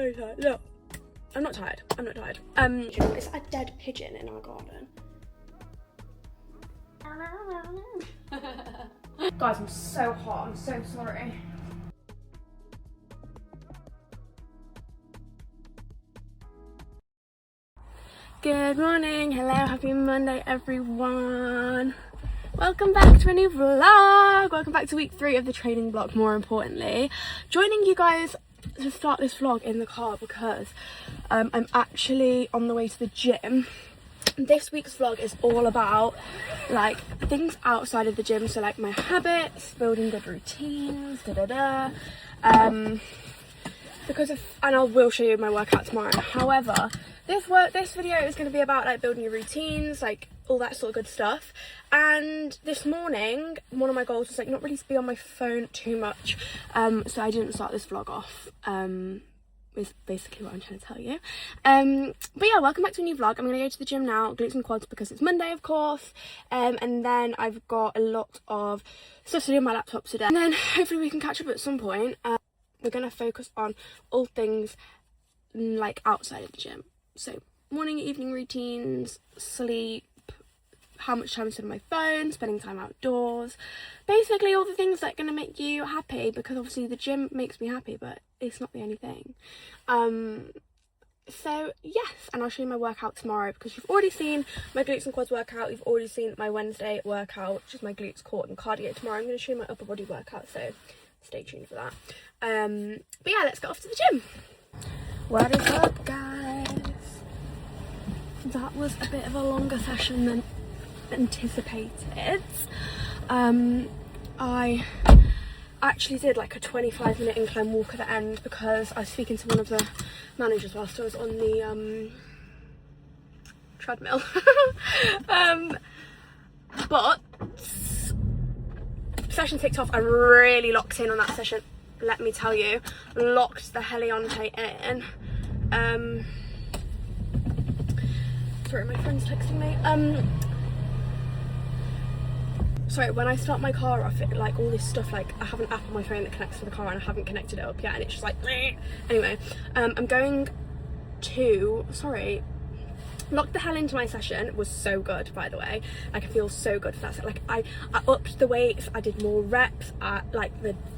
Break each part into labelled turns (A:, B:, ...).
A: very tired. No, I'm not tired. I'm not tired. It's a dead pigeon in our garden. Guys, I'm so hot. I'm so sorry. Good morning, hello, happy Monday everyone. Welcome back to a new vlog. Welcome back to week 3 of the training block, more importantly. Joining you guys to start this vlog in the car because I'm actually on the way to the gym. This week's vlog is all about like things outside of the gym, so like my habits, building good routines, because of, and I will show you my workout tomorrow. However, this video is going to be about like building your routines, like all that sort of good stuff. And this morning, one of my goals was like not really to be on my phone too much, so I didn't start this vlog off. Is basically what I'm trying to tell you. But yeah, welcome back to a new vlog. I'm gonna go to the gym now, glutes and quads, because it's Monday, of course. And then I've got a lot of stuff to do on my laptop today, and then hopefully we can catch up at some point. We're gonna focus on all things like outside of the gym, so morning, evening routines, sleep, how much time I spend on my phone, spending time outdoors, basically all the things that are going to make you happy, because obviously the gym makes me happy, but it's not the only thing. So yes, and I'll show you my workout tomorrow, because you've already seen my glutes and quads workout, you've already seen my Wednesday workout, which is my glutes, core and cardio. Tomorrow I'm going to show you my upper body workout, so stay tuned for that. But yeah, let's get off to the gym. What is up, guys? That was a bit of a longer session than anticipated. I actually did like a 25-minute incline walk at the end because I was speaking to one of the managers whilst I was on the treadmill. But session ticked off. I really locked in on that session, let me tell you. Locked the heliante in. Sorry, my friend's texting me. Sorry, when I start my car off, it, like all this stuff, like I have an app on my phone that connects to the car and I haven't connected it up yet, and it's just like, anyway, I'm going to, sorry, locked the hell into my session. It was so good, by the way. Like I feel so good for that. Like I upped the weights, I did more reps, like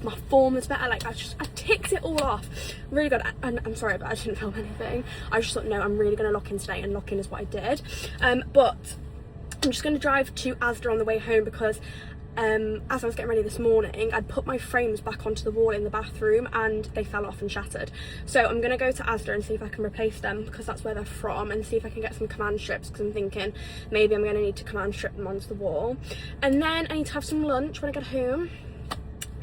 A: my form was better, like I ticked it all off. Really good. And I'm sorry, but I didn't film anything. I just thought, no, I'm really gonna lock in today, and lock in is what I did. But I'm just going to drive to Asda on the way home because as I was getting ready this morning, I'd put my frames back onto the wall in the bathroom and they fell off and shattered. So I'm going to go to Asda and see if I can replace them, because that's where they're from, and see if I can get some command strips, because I'm thinking maybe I'm going to need to command strip them onto the wall. And then I need to have some lunch when I get home.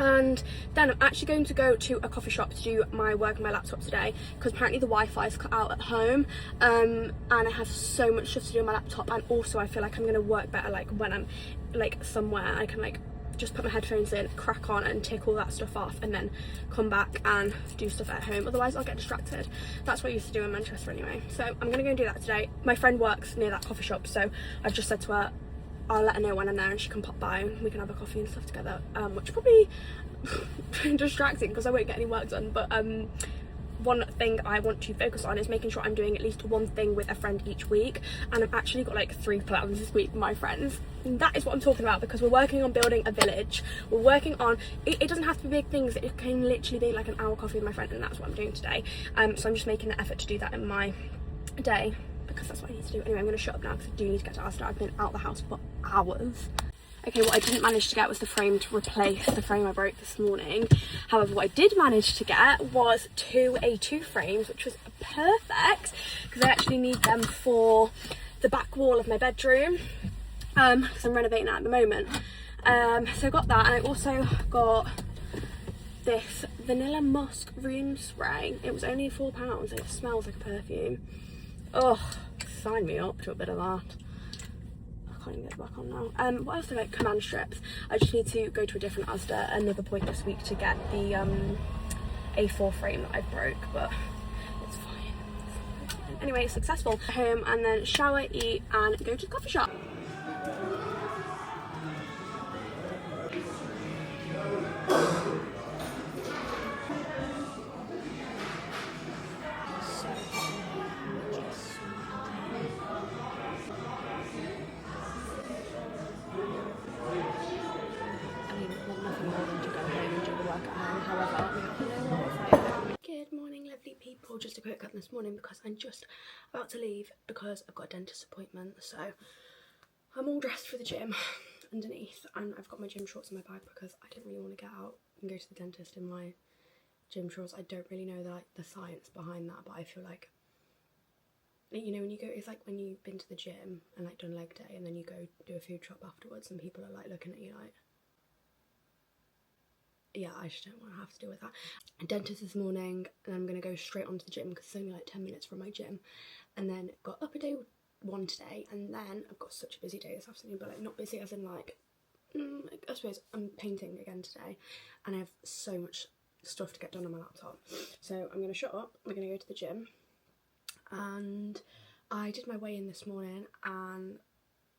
A: And then I'm actually going to go to a coffee shop to do my work on my laptop today, because apparently the Wi-Fi is cut out at home, and I have so much stuff to do on my laptop. And also I feel like I'm going to work better like when I'm like somewhere. I can like just put my headphones in, crack on and tick all that stuff off, and then come back and do stuff at home. Otherwise I'll get distracted. That's what I used to do in Manchester anyway. So I'm going to go and do that today. My friend works near that coffee shop, so I've just said to her I'll let her know when I'm there and she can pop by and we can have a coffee and stuff together, which probably distracting because I won't get any work done. But one thing I want to focus on is making sure I'm doing at least one thing with a friend each week, and I've actually got like 3 plans this week with my friends. And that is what I'm talking about, because we're working on building a village. We're working on it doesn't have to be big things, it can literally be like an hour coffee with my friend, and that's what I'm doing today. So I'm just making an effort to do that in my day, because that's what I need to do. Anyway, I'm going to shut up now because I do need to get to Asda. I've been out the house for hours. Okay, what I didn't manage to get was the frame to replace the frame I broke this morning. However, what I did manage to get was 2 A2 frames, which was perfect, because I actually need them for the back wall of my bedroom, because I'm renovating that at the moment. So I got that, and I also got this vanilla musk room spray. It was only £4, and it smells like a perfume. Oh, sign me up to a bit of that. I can't even get it back on now. What else do I like? Command strips. I just need to go to a different Asda another point this week to get the A4 frame that I broke, but it's fine. Anyway, it's successful. Home and then shower, eat, and go to the coffee shop. just a quick cut this morning because I'm just about to leave because I've got a dentist appointment. So I'm all dressed for the gym underneath, and I've got my gym shorts in my bag because I didn't really want to get out and go to the dentist in my gym shorts. I don't really know the science behind that, but I feel like, you know, when you go, it's like when you've been to the gym and like done leg day and then you go do a food shop afterwards and people are like looking at you like, yeah, I just don't want to have to deal with that. Dentist this morning, and I'm going to go straight onto the gym because it's only like 10 minutes from my gym. And then got upper day 1 today, and then I've got such a busy day this afternoon, but like not busy as in like, I suppose I'm painting again today and I have so much stuff to get done on my laptop. So I'm going to shut up, we're going to go to the gym. And I did my weigh-in this morning, and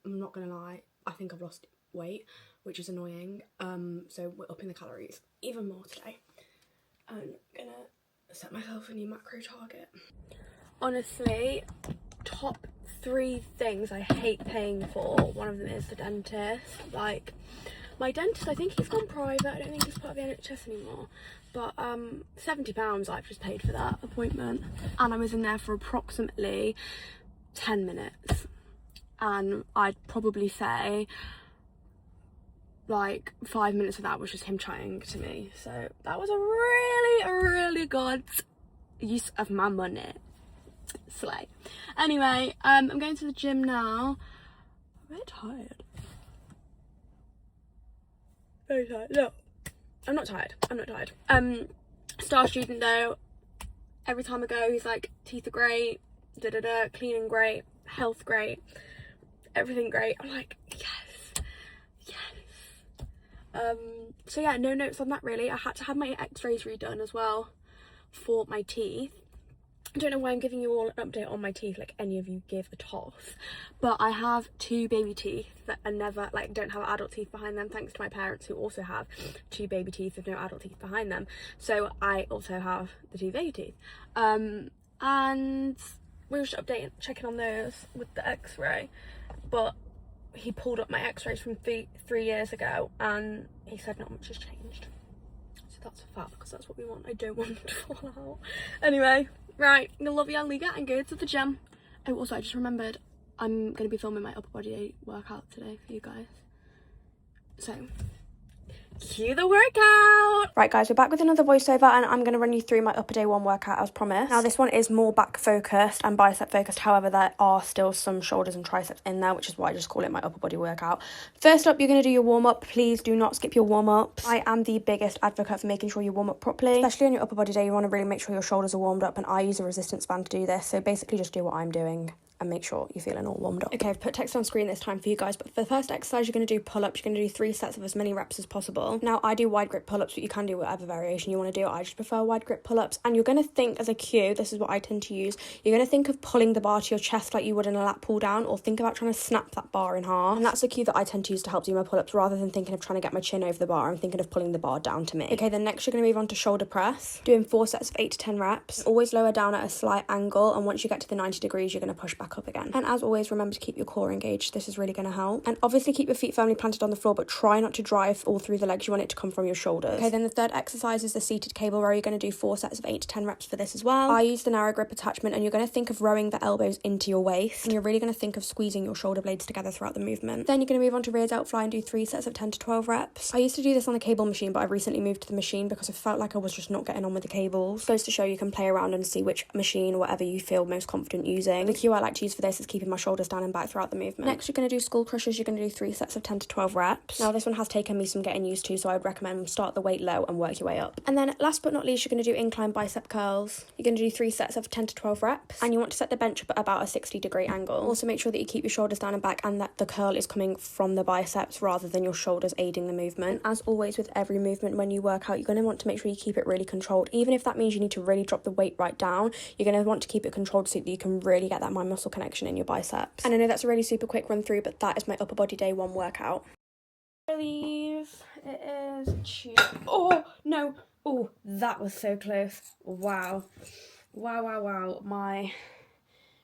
A: I'm not going to lie, I think I've lost weight, which is annoying. So we're upping the calories even more today. I'm gonna set myself a new macro target. Honestly, top 3 things I hate paying for, one of them is the dentist. Like, my dentist, I think he's gone private, I don't think he's part of the NHS anymore, but £70 I've just paid for that appointment, and I was in there for approximately 10 minutes, and I'd probably say like 5 minutes of that was just him chatting to me. So that was a really good use of my money. Slay. Anyway, I'm going to the gym now. I'm a bit tired. Very tired. No, I'm not tired. Star student though. Every time I go, he's like, teeth are great, cleaning great, health great, everything great. I'm like, yes. So yeah, no notes on that really. I had to have my x-rays redone as well for my teeth. I don't know why I'm giving you all an update on my teeth like any of you give a toss, but I have 2 baby teeth that are never, like, don't have adult teeth behind them, thanks to my parents who also have 2 baby teeth with no adult teeth behind them. So I also have the 2 baby teeth, and we were just checking on those with the x-ray, but he pulled up my x-rays from 3 years ago and he said not much has changed. So that's a fact, because that's what we want. I don't want them to fall out. Anyway, right, I'm gonna love you, I'll leave you and go to the gym. Oh, also I just remembered I'm gonna be filming my upper body workout today for you guys. So cue the workout. Right guys, we're back with another voiceover, and I'm going to run you through my upper day 1 workout as promised. Now this one is more back focused and bicep focused, however there are still some shoulders and triceps in there, which is why I just call it my upper body workout. First up, you're going to do your warm-up. Please do not skip your warm-ups. I am the biggest advocate for making sure you warm up properly, especially on your upper body day. You want to really make sure your shoulders are warmed up, and I use a resistance band to do this. So basically just do what I'm doing and make sure you're feeling all warmed up. Okay, I've put text on screen this time for you guys, but for the first exercise, you're going to do pull-ups. You're going to do 3 sets of as many reps as possible. Now, I do wide grip pull-ups, but you can do whatever variation you want to do. I just prefer wide grip pull-ups, and you're going to think as a cue, this is what I tend to use, you're going to think of pulling the bar to your chest like you would in a lat pull down, or think about trying to snap that bar in half. And that's a cue that I tend to use to help do my pull-ups, rather than thinking of trying to get my chin over the bar. I'm thinking of pulling the bar down to me. Okay, then next you're going to move on to shoulder press, doing 4 sets of 8 to 10 reps. Always lower down at a slight angle, and once you get to the 90 degrees, you're going to push back up again. And as always, remember to keep your core engaged. This is really going to help. And obviously keep your feet firmly planted on the floor, but try not to drive all through the legs. You want it to come from your shoulders. Okay, then the third exercise is the seated cable row. You're going to do 4 sets of 8 to 10 reps for this as well. I use the narrow grip attachment, and you're going to think of rowing the elbows into your waist, and you're really going to think of squeezing your shoulder blades together throughout the movement. Then you're going to move on to rear delt fly and do 3 sets of 10 to 12 reps. I used to do this on the cable machine, but I recently moved to the machine because I felt like I was just not getting on with the cables. Goes to show you can play around and see which machine or whatever you feel most confident using. The cue I like to use for this is keeping my shoulders down and back throughout the movement. Next, you're going to do skull crushers. You're going to do 3 sets of 10 to 12 reps. Now this one has taken me some getting used to, so I'd recommend start the weight low and work your way up. And then last but not least, you're going to do incline bicep curls. You're going to do 3 sets of 10 to 12 reps, and you want to set the bench up at about a 60-degree angle. Also make sure that you keep your shoulders down and back, and that the curl is coming from the biceps rather than your shoulders aiding the movement. As always with every movement when you work out, you're going to want to make sure you keep it really controlled. Even if that means you need to really drop the weight right down, you're going to want to keep it controlled so that you can really get that mind muscle connection in your biceps. And I know that's a really super quick run through, but that is my upper body day 1 workout. Release. It is Tuesday. Oh no. Oh, that was so close. Wow. My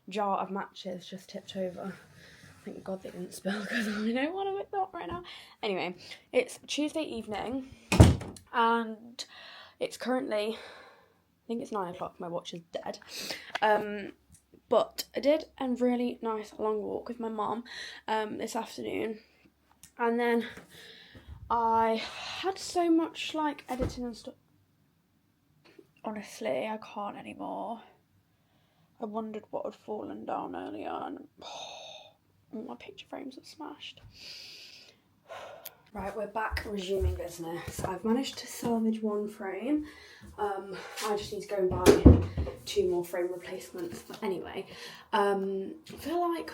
A: jar of matches just tipped over. Thank God they didn't spill, because I know what I'm thought right now. Anyway, it's Tuesday evening and it's currently think it's 9 o'clock, my watch is dead. But I did a really nice long walk with my mum this afternoon, and then I had so much like editing and stuff. Honestly, I can't anymore. I wondered what had fallen down earlier, and all my picture frames are smashed. Right, we're back resuming business. I've managed to salvage 1 frame. I just need to go and buy 2 more frame replacements. But anyway, I feel like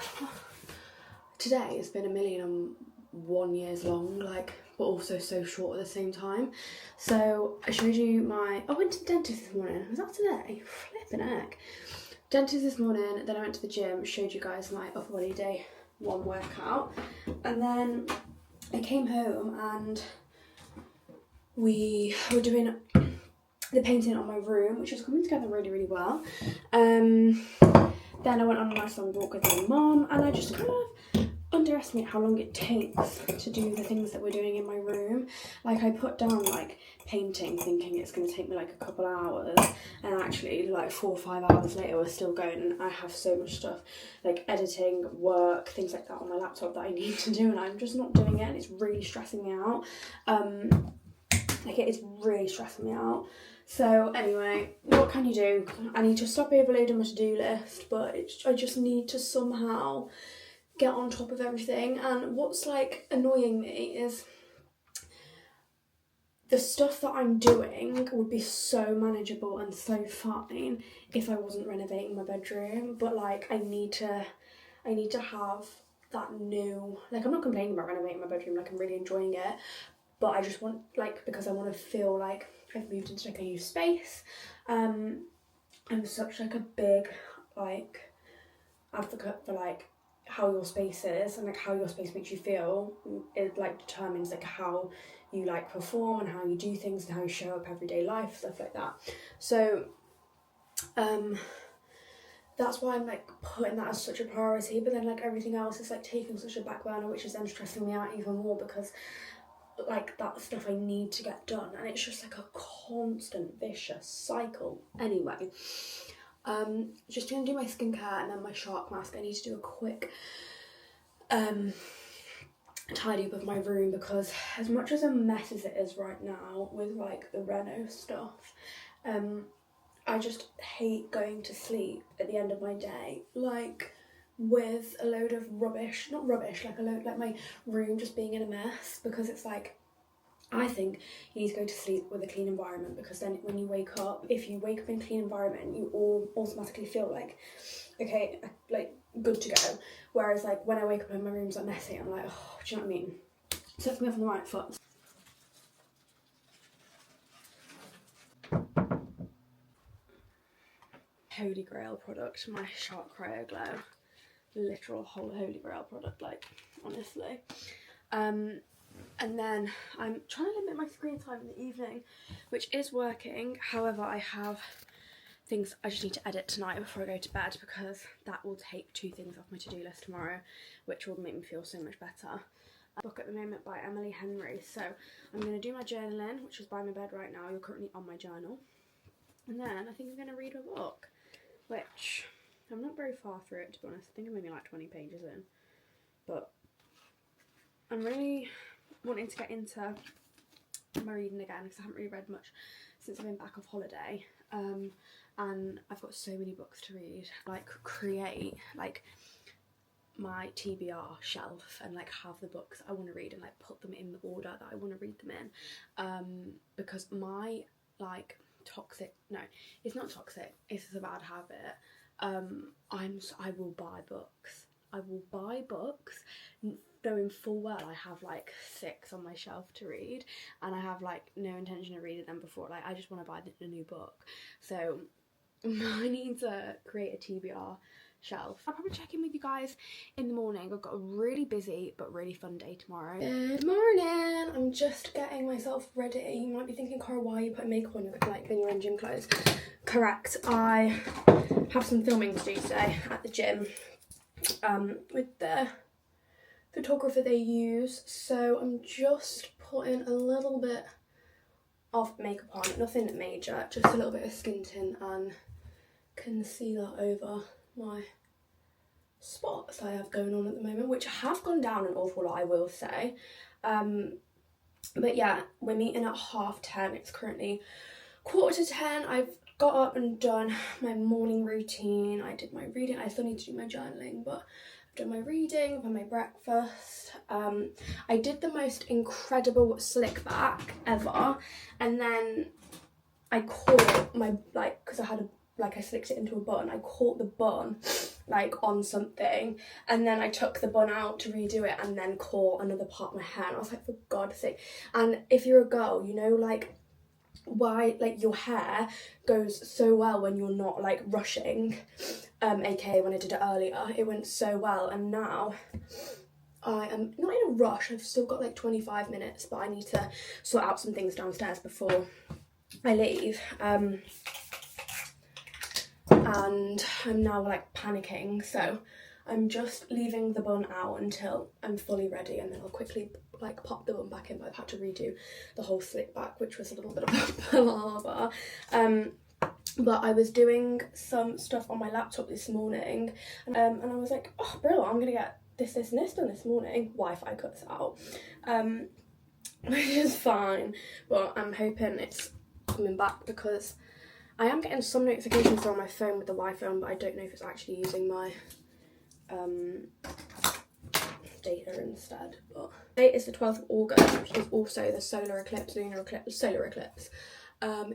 A: today has been 1,000,001 years long, like, but also so short at the same time. So I showed you I went to the dentist this morning. Was that today? Flipping heck. Dentist this morning, then I went to the gym, showed you guys my upper body day 1 workout, and then I came home and we were doing the painting on my room, which was coming together really, really well. Then I went on a nice long walk with my mum, and I just kind of underestimate how long it takes to do the things that we're doing in my room. Like, I put down like painting thinking it's going to take me like a couple hours, and actually like 4 or 5 hours later we're still going, and I have so much stuff like editing, work, things like that on my laptop that I need to do, and I'm just not doing it, and it's really stressing me out. Like, it is really stressing me out. So anyway, what can you do? I need to stop overloading my to-do list, but I just need to somehow get on top of everything. And what's like annoying me is the stuff that I'm doing would be so manageable and so fine if I wasn't renovating my bedroom, but like I need to have that new, like, I'm not complaining about renovating my bedroom, like I'm really enjoying it, but I just want, like, because I want to feel like I've moved into like a new space. I'm such like a big like advocate for like how your space is, and like how your space makes you feel. It like determines like how you like perform and how you do things and how you show up everyday life, stuff like that. So that's why I'm like putting that as such a priority, but then like everything else is like taking such a back burner, which is then stressing me out even more, because like that stuff I need to get done, and it's just like a constant vicious cycle. Anyway, just gonna do my skincare and then my shark mask. I need to do a quick tidy up of my room, because as much as a mess as it is right now with like the reno stuff, I just hate going to sleep at the end of my day like with a load of rubbish, not rubbish, like a load, like my room just being in a mess, because it's like, I think you need to go to sleep with a clean environment, because then when you wake up, if you wake up in a clean environment, you all automatically feel like, okay, like good to go. Whereas like when I wake up and my room's like messy, I'm like, oh, do you know what I mean? Sets me off on the right foot. Holy Grail product, my Shark Cryo Glow. Literal whole Holy Grail product, like, honestly. And then I'm trying to limit my screen time in the evening, which is working. However, I have things I just need to edit tonight before I go to bed, because that will take 2 things off my to-do list tomorrow, which will make me feel so much better. A book at the moment by Emily Henry. So I'm going to do my journaling, which is by my bed right now. You're currently on my journal. And then I think I'm going to read a book, which I'm not very far through it, to be honest. I think I'm only like 20 pages in. But I'm really wanting to get into my reading again, because I haven't really read much since I've been back off holiday. And I've got so many books to read. Like, create like my TBR shelf and like have the books I want to read and like put them in the order that I want to read them in, because my like toxic, no, it's not toxic, it's a bad habit. I will buy books. I will buy books knowing full well I have like 6 on my shelf to read, and I have like no intention of reading them before. Like, I just want to buy a new book. So I need to create a TBR shelf. I'll probably check in with you guys in the morning. I've got a really busy but really fun day tomorrow. Good morning. I'm just getting myself ready. You might be thinking, Cara, why are you putting makeup on like when you're in gym clothes? Correct. I have some filming to do today at the gym with the photographer they use, so I'm just putting a little bit of makeup on, nothing major, just a little bit of skin tint and concealer over my spots I have going on at the moment, which have gone down an awful lot, I will say. But yeah, we're meeting at 10:30. It's currently 9:45. I've got up and done my morning routine. I did my reading. I still need to do my journaling, but I've done my reading, I've had my breakfast. I did the most incredible slick back ever, and then I caught my, like, because I had I slicked it into a bun, I caught the bun like on something, and then I took the bun out to redo it and then caught another part of my hair, and I was like, for God's sake. And if you're a girl, you know, like, why, like, your hair goes so well when you're not like rushing, aka when I did it earlier, it went so well, and now I am not in a rush. I've still got like 25 minutes, but I need to sort out some things downstairs before I leave. And I'm now like panicking, so I'm just leaving the bun out until I'm fully ready, and then I'll quickly like pop the bun back in. But I've had to redo the whole slick back, which was a little bit of a palaver. But I was doing some stuff on my laptop this morning, and I was like, oh bro, I'm gonna get this and this done this morning. Wi-Fi cuts out, which is fine, but I'm hoping it's coming back because I am getting some notifications on my phone with the Wi-Fi on, but I don't know if it's actually using my data instead. But today is the 12th of August, which is also the solar eclipse, solar eclipse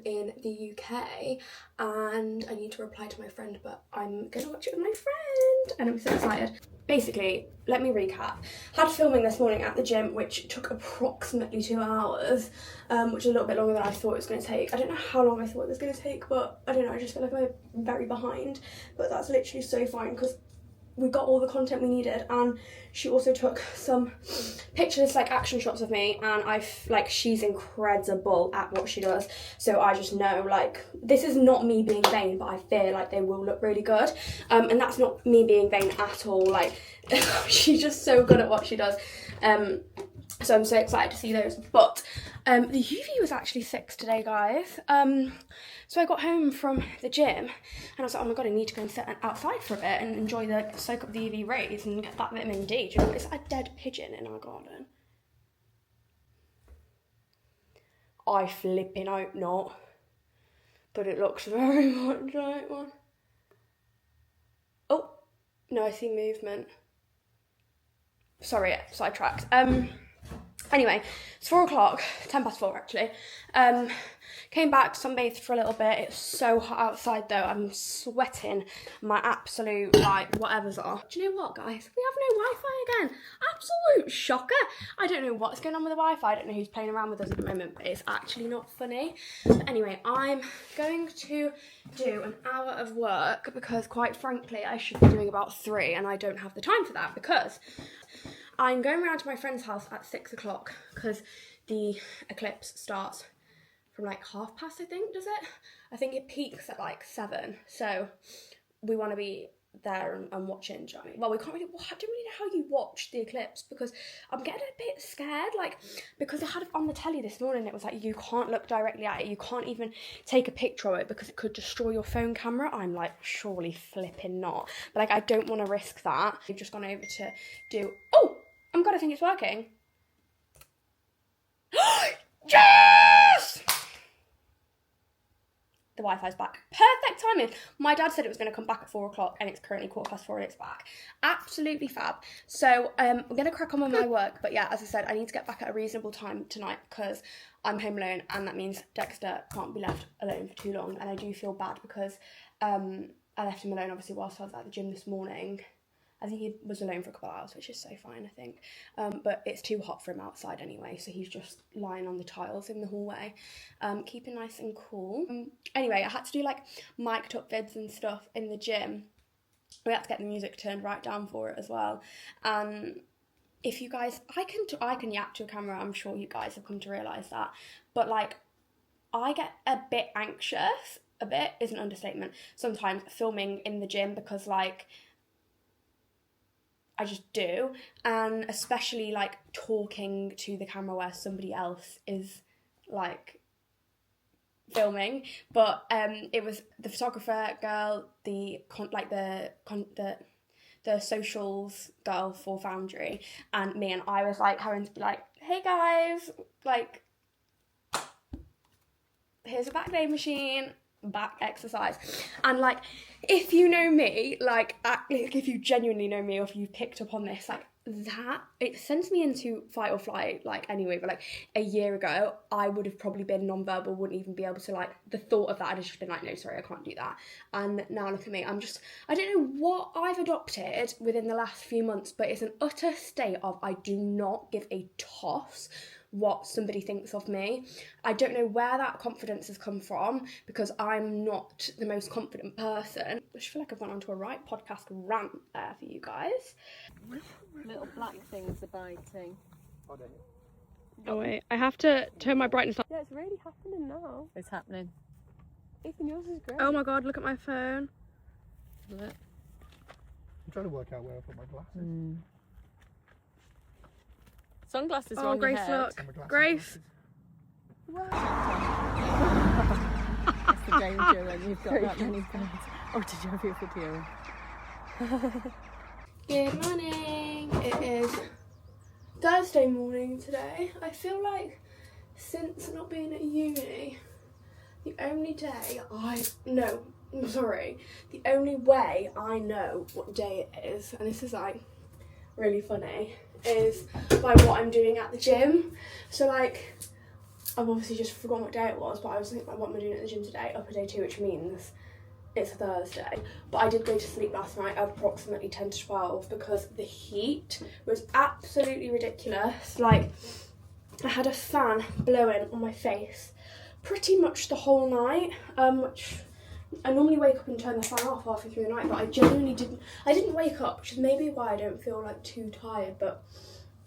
A: in the UK, and I need to reply to my friend, but I'm gonna watch it with my friend and I'm so excited. Basically, let me recap. Had filming this morning at the gym, which took approximately 2 hours, which is a little bit longer than I thought it was going to take. I don't know how long I thought it was going to take, but I don't know, I just feel like I'm very behind, but that's literally so fine because we got all the content we needed, and she also took some pictures, like action shots of me, and she's incredible at what she does, so I just know, like, this is not me being vain, but I feel like they will look really good, and that's not me being vain at all, like, she's just so good at what she does, so I'm so excited to see those. But the UV was actually 6 today, guys. So I got home from the gym and I was like, oh my God, I need to go and sit outside for a bit and enjoy soak up the UV rays and get that vitamin D. Do you know, it's a dead pigeon in our garden. I flipping hope not, but it looks very much like one. Oh, no, I see movement. Sorry, sidetracked. Anyway, it's 4 o'clock, 10 past 4 actually. Came back, sunbathed for a little bit. It's so hot outside though. I'm sweating my absolute, like, whatever's off. Do you know what, guys? We have no Wi-Fi again. Absolute shocker. I don't know what's going on with the Wi-Fi. I don't know who's playing around with us at the moment, but it's actually not funny. But anyway, I'm going to do an hour of work because, quite frankly, I should be doing about 3 and I don't have the time for that because I'm going around to my friend's house at 6 o'clock because the eclipse starts from like past, I think, does it? I think it peaks at like 7, so we want to be there and watching, do you know what I mean? Well, I don't really know how you watch the eclipse because I'm getting a bit scared, like, because I had it on the telly this morning, it was like, you can't look directly at it, you can't even take a picture of it because it could destroy your phone camera. I'm like, surely flipping not. But like, I don't want to risk that. We've just gone over to do, oh God, I think it's working. Yes! The Wi-Fi's back. Perfect timing. My dad said it was going to come back at 4 o'clock and it's currently 4:15 and it's back. Absolutely fab. So I'm going to crack on with my work. But yeah, as I said, I need to get back at a reasonable time tonight because I'm home alone and that means Dexter can't be left alone for too long. And I do feel bad because I left him alone, obviously, whilst I was at the gym this morning. I think he was alone for a couple of hours, which is so fine, I think. But it's too hot for him outside anyway, so he's just lying on the tiles in the hallway, keeping nice and cool. Anyway, I had to do like mic'd up vids and stuff in the gym. We had to get the music turned right down for it as well. If you guys, I can yap to a camera, I'm sure you guys have come to realise that. But like, I get a bit anxious, a bit is an understatement, sometimes filming in the gym because like, I just do, and especially like talking to the camera where somebody else is like filming, but it was the photographer girl, the socials girl for Foundry, and me, and I was like having to be like, hey guys, like, here's a back day machine, back exercise. And like, if you know me, like if you genuinely know me, or if you've picked up on this, like that, it sends me into fight or flight, like anyway. But like a year ago, I would have probably been non-verbal, wouldn't even be able to, like, the thought of that, I'd have just been like, no, sorry, I can't do that. And now look at me, I don't know what I've adopted within the last few months, but it's an utter state of, I do not give a toss what somebody thinks of me. I don't know where that confidence has come from, because I'm not the most confident person. I just feel like I've gone onto a right podcast rant there for you guys.
B: Little black things are biting.
A: Oh wait, I have to turn my brightness up.
C: Yeah, it's really happening now.
B: It's happening.
C: Ethan, yours is great.
A: Oh my god, look at my phone.
B: Look.
D: I'm trying to work out where I put my glasses.
B: Sunglasses are
A: Oh,
B: on
A: Grace,
B: your head.
A: look. Grace.
B: That's the danger when you've got that many birds. Oh, did you have your video?
A: Good morning. It is Thursday morning today. I feel like since not being at uni, the only way I know what day it is, and this is like really funny, is by what I'm doing at the gym. So like, I've obviously just forgotten what day it was, but I was thinking, like, what am I doing at the gym today? Upper day 2, which means it's Thursday. But I did go to sleep last night at approximately 10 to 12 because the heat was absolutely ridiculous. Like, I had a fan blowing on my face pretty much the whole night, which I normally wake up and turn the fan off halfway through the night, but I genuinely didn't wake up, which is maybe why I don't feel like too tired. But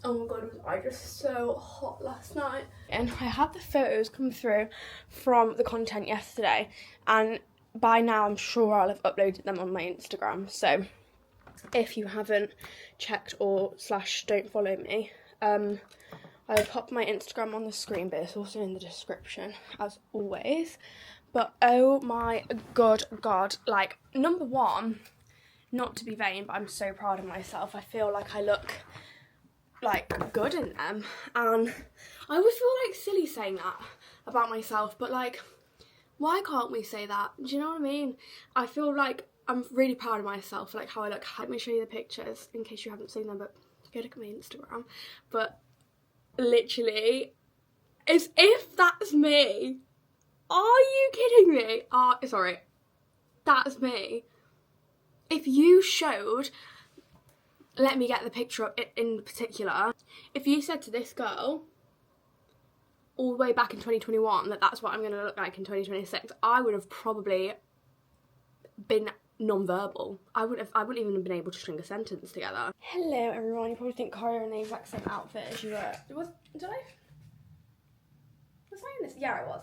A: oh my god, was I just so hot last night. And I had the photos come through from the content yesterday, and by now I'm sure I'll have uploaded them on my Instagram. So if you haven't checked or / don't follow me, I'll pop my Instagram on the screen, but it's also in the description as always. But oh my god, like, number one, not to be vain, but I'm so proud of myself. I feel like I look like good in them, and I always feel like silly saying that about myself, but like, why can't we say that? Do you know what I mean? I feel like I'm really proud of myself, like how I look. Let me show you the pictures in case you haven't seen them, but go look at my Instagram. But literally, as if that's me. Are you kidding me? Sorry, that's me. If you showed, let me get the picture up in particular, if you said to this girl all the way back in 2021 that that's what I'm going to look like in 2026, I would have probably been non-verbal. I wouldn't even have been able to string a sentence together. Hello everyone, you probably think Cara in the exact same outfit as you were. Was I in this? Yeah, I was.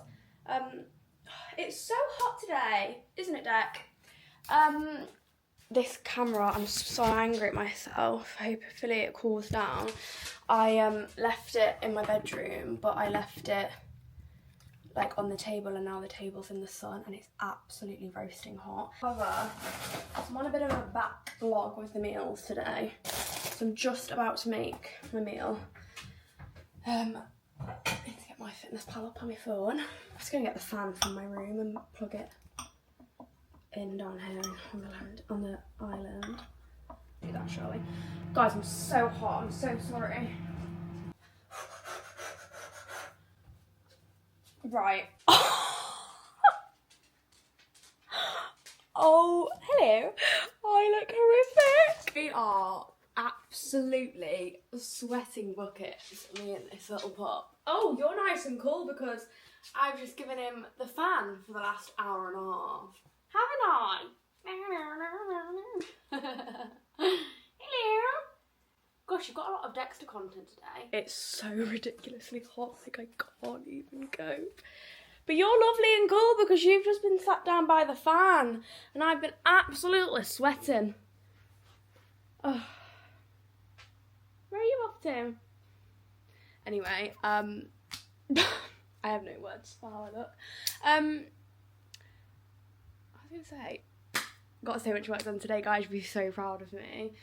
A: It's so hot today, isn't it, Deck? This camera, I'm so angry at myself. Hopefully it cools down. I left it in my bedroom, but I left it like on the table, and now the table's in the sun and it's absolutely roasting hot. However, I'm on a bit of a backlog with the meals today, so I'm just about to make my meal. I need to get my FitnessPal up on my phone. I'm just gonna get the fan from my room and plug it in down here on the island. Do that, shall we? Guys, I'm so hot, I'm so sorry. Right. Oh, hello. I look horrific. We are absolutely sweating buckets, me and this little pup. Oh, you're nice and cool because I've just given him the fan for the last hour and a half. Haven't I? Hello. Gosh, you've got a lot of Dexter content today. It's so ridiculously hot, like I can't even cope. But you're lovely and cool because you've just been sat down by the fan and I've been absolutely sweating. Oh. Where are you off to? Anyway, I I have no words for how I look. I was gonna say, got so much work done today, guys. You'd be so proud of me.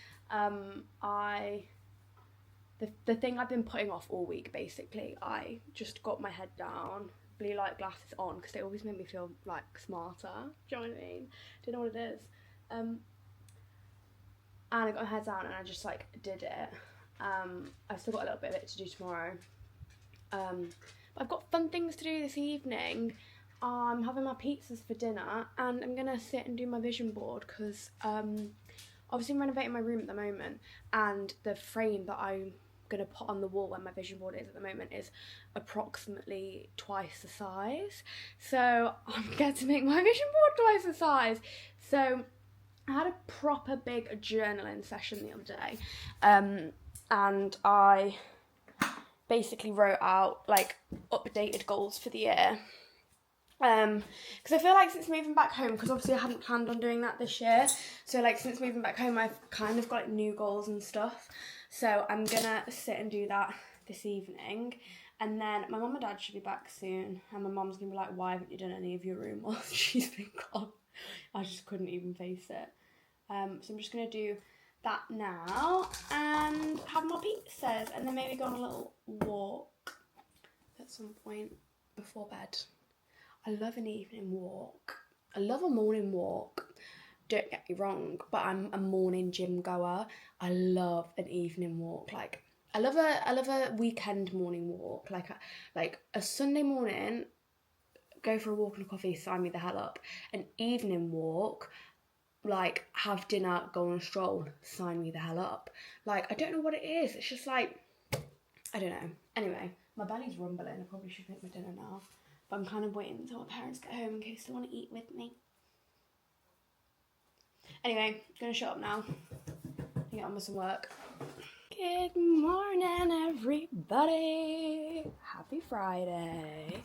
A: The thing I've been putting off all week, basically, I just got my head down, blue light glasses on, because they always make me feel like smarter. Do you know what I mean? Don't know what it is. And I got my head down and I just like did it. I've still got a little bit of it to do tomorrow. But I've got fun things to do this evening. I'm having my pizzas for dinner and I'm gonna sit and do my vision board because obviously I'm renovating my room at the moment, and the frame that I'm gonna put on the wall where my vision board is at the moment is approximately twice the size. So I'm going to make my vision board twice the size. So I had a proper big journaling session the other day, and I basically wrote out like updated goals for the year. Because I feel like since moving back home, because obviously I hadn't planned on doing that this year, so like since moving back home I've kind of got like new goals and stuff, so I'm gonna sit and do that this evening, and then my mum and dad should be back soon, and my mum's gonna be like, why haven't you done any of your room whilst she's been gone? I just couldn't even face it. So I'm just gonna do that now and have my pizzas, and then maybe go on a little walk at some point before bed. I love an evening walk. I love a morning walk. Don't get me wrong, but I'm a morning gym goer. I love an evening walk. Like I love a weekend morning walk. Like a Sunday morning, go for a walk and a coffee, sign me the hell up. An evening walk, like have dinner, go on a stroll, sign me the hell up. Like I don't know what it is. It's just like, I don't know. Anyway, my belly's rumbling. I probably should make my dinner now. But I'm kind of waiting until my parents get home in case they want to eat with me. Anyway, gonna shut up now and get on with some work. Good morning, everybody. Happy Friday.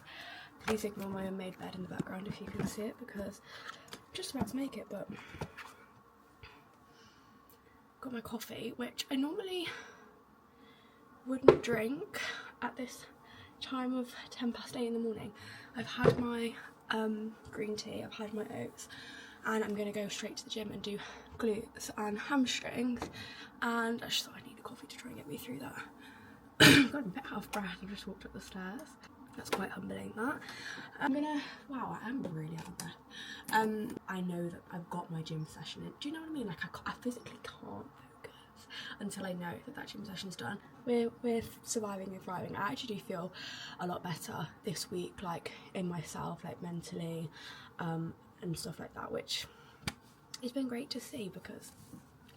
A: Please ignore my unmade bed in the background if you can see it, because I'm just about to make it, but got my coffee, which I normally wouldn't drink at this time of 8:10 in the morning. I've had my green tea, I've had my oats, and I'm gonna go straight to the gym and do glutes and hamstrings, and I just thought I need a coffee to try and get me through that. I've got a bit out of breath. I just walked up the stairs. That's quite humbling, that. Wow, I am really out of breath. I know that I've got my gym session in. Do you know what I mean? Like I physically can't focus until I know that gym session's done. We're surviving and thriving. I actually do feel a lot better this week, like in myself, like mentally, and stuff like that, which it's been great to see because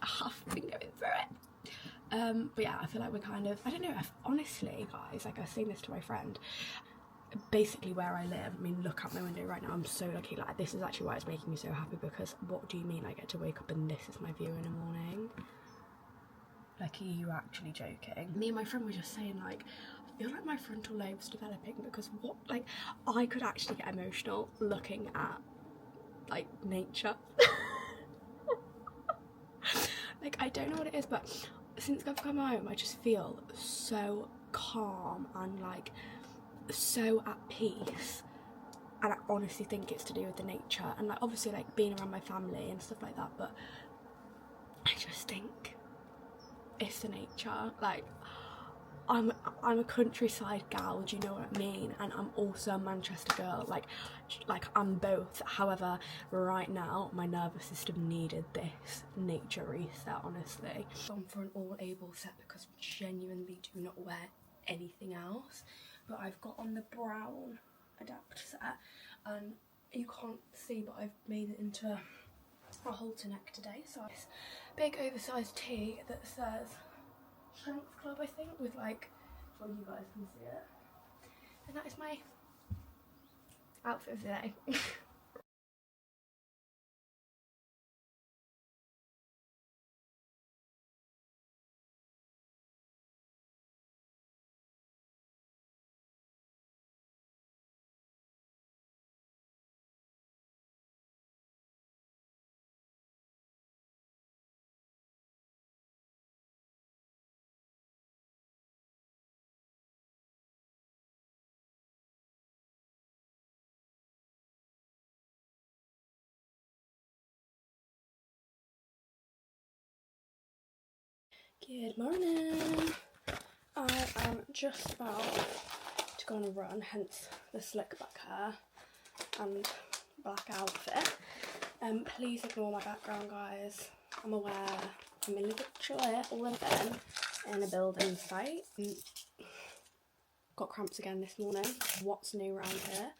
A: I have been going through it. But yeah, I feel like we're kind of, I don't know, honestly guys, like I was saying this to my friend, basically where I live, I mean look out my window right now, I'm so lucky. Like this is actually why it's making me so happy, because what do you mean I get to wake up and this is my view in the morning? Like, are you actually joking? Me and my friend were just saying, like, I feel like my frontal lobe's developing, because what, like, I could actually get emotional looking at, like, nature. Like, I don't know what it is, but since I've come home, I just feel so calm and, like, so at peace. And I honestly think it's to do with the nature and, like, obviously, like, being around my family and stuff like that, but I just think it's the nature. Like, I'm a countryside gal, do you know what I mean? And I'm also a Manchester girl, like I'm both. However, right now my nervous system needed this nature reset, honestly. Gone for an all able set because I genuinely do not wear anything else, but I've got on the brown adapt set, and you can't see, but I've made it into a halter neck today. So it's big oversized tee that says Strength Club, I think, with like, well, you guys can see it. And that is my outfit of the day. Good morning. I am just about to go on a run, hence the slick back hair and black outfit. Please ignore my background, guys. I'm aware I'm literally living in a building site. Got cramps again this morning. What's new around here?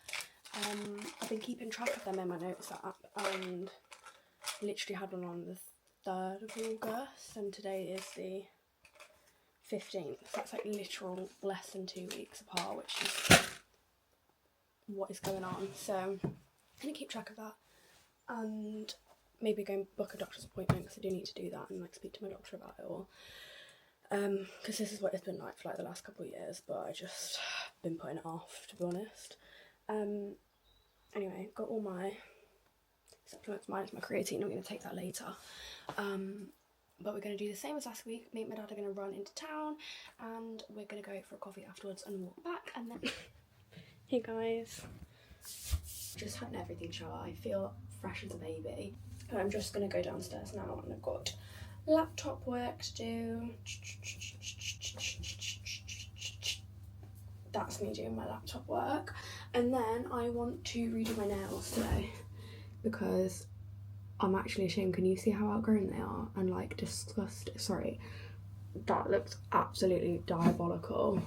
A: I've been keeping track of them in my notes app and literally had one on the 3rd of August, and today is the 15th. So that's like literal less than 2 weeks apart, which is what is going on. So I'm gonna keep track of that and maybe go and book a doctor's appointment, because I do need to do that and like speak to my doctor about it all. Because this is what it's been like for like the last couple of years, but I just been putting it off, to be honest. Anyway, got all my supplements, minus my creatine. I'm going to take that later. But we're going to do the same as last week. Me and my dad are going to run into town and we're going to go for a coffee afterwards and walk back, and then hey guys, just had an everything shower. I feel fresh as a baby. And I'm just going to go downstairs now, and I've got laptop work to do. That's me doing my laptop work. And then I want to redo my nails today because I'm actually ashamed. Can you see how outgrown they are? And like disgusting. Sorry, that looks absolutely diabolical.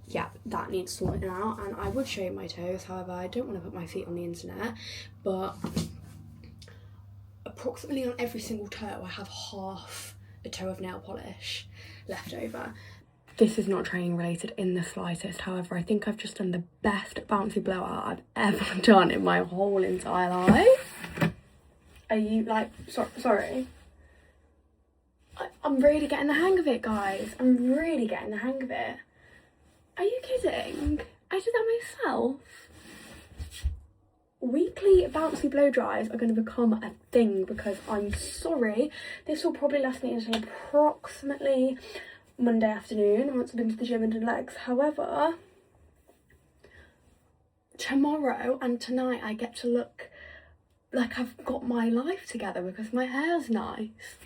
A: Yeah, that needs sorting out. And I would show you my toes, however I don't want to put my feet on the internet. But approximately on every single toe I have half a toe of nail polish left over. This is not training related in the slightest, however I think I've just done the best bouncy blowout I've ever done in my whole entire life. Are you like, sorry? I'm really getting the hang of it, guys. I'm really getting the hang of it. Are you kidding? I did that myself. Weekly bouncy blow dries are going to become a thing, because I'm sorry, this will probably last me until approximately Monday afternoon once I've been to the gym and done legs. However, tomorrow and tonight I get to look like I've got my life together because my hair's nice.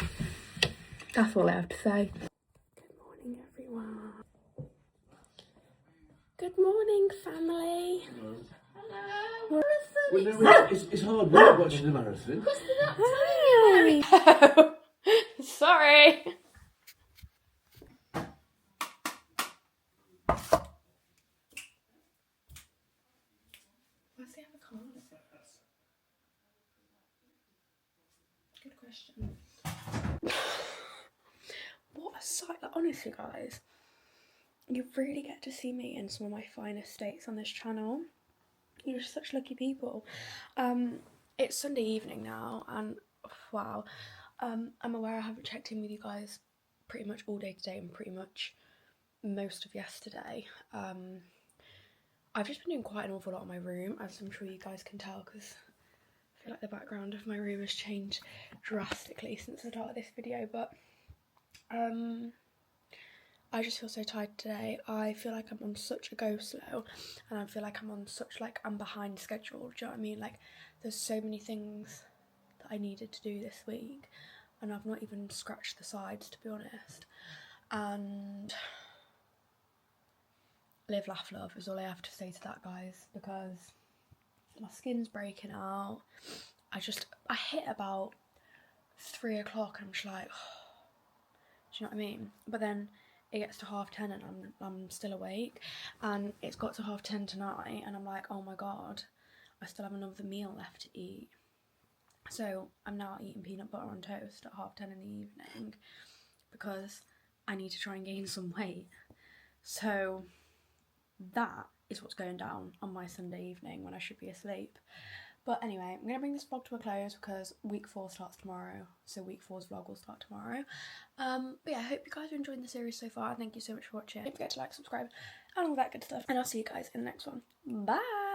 A: That's all I have to say. Good morning, everyone. Good morning, family.
E: Hello. Well, it's hard work watching the marathon.
A: Hi. Sorry. Where's the avocado? Good question. What a sight. Like, honestly, guys, you really get to see me in some of my finest states on this channel. You're such lucky people. It's Sunday evening now, and wow, I'm aware I haven't checked in with you guys pretty much all day today and pretty much most of yesterday. I've just been doing quite an awful lot in my room, as I'm sure you guys can tell, because I feel like the background of my room has changed drastically since the start of this video. But I just feel so tired today. I feel like I'm on such a go slow, and I feel like I'm on such, like, I'm behind schedule, do you know what I mean? Like, there's so many things that I needed to do this week, and I've not even scratched the sides, to be honest. And live, laugh, love is all I have to say to that, guys, because my skin's breaking out. I hit about 3 o'clock and I'm just like, oh, do you know what I mean? But then it gets to 10:30 and I'm still awake, and it's got to 10:30 tonight and I'm like, oh my god, I still have another meal left to eat. So I'm now eating peanut butter on toast at 10:30 in the evening because I need to try and gain some weight. So that is what's going down on my Sunday evening when I should be asleep. But anyway, I'm going to bring this vlog to a close because week 4 starts tomorrow, so week 4's vlog will start tomorrow. But yeah, I hope you guys are enjoying the series so far. Thank you so much for watching. Don't forget to like, subscribe, and all that good stuff. And I'll see you guys in the next one. Bye!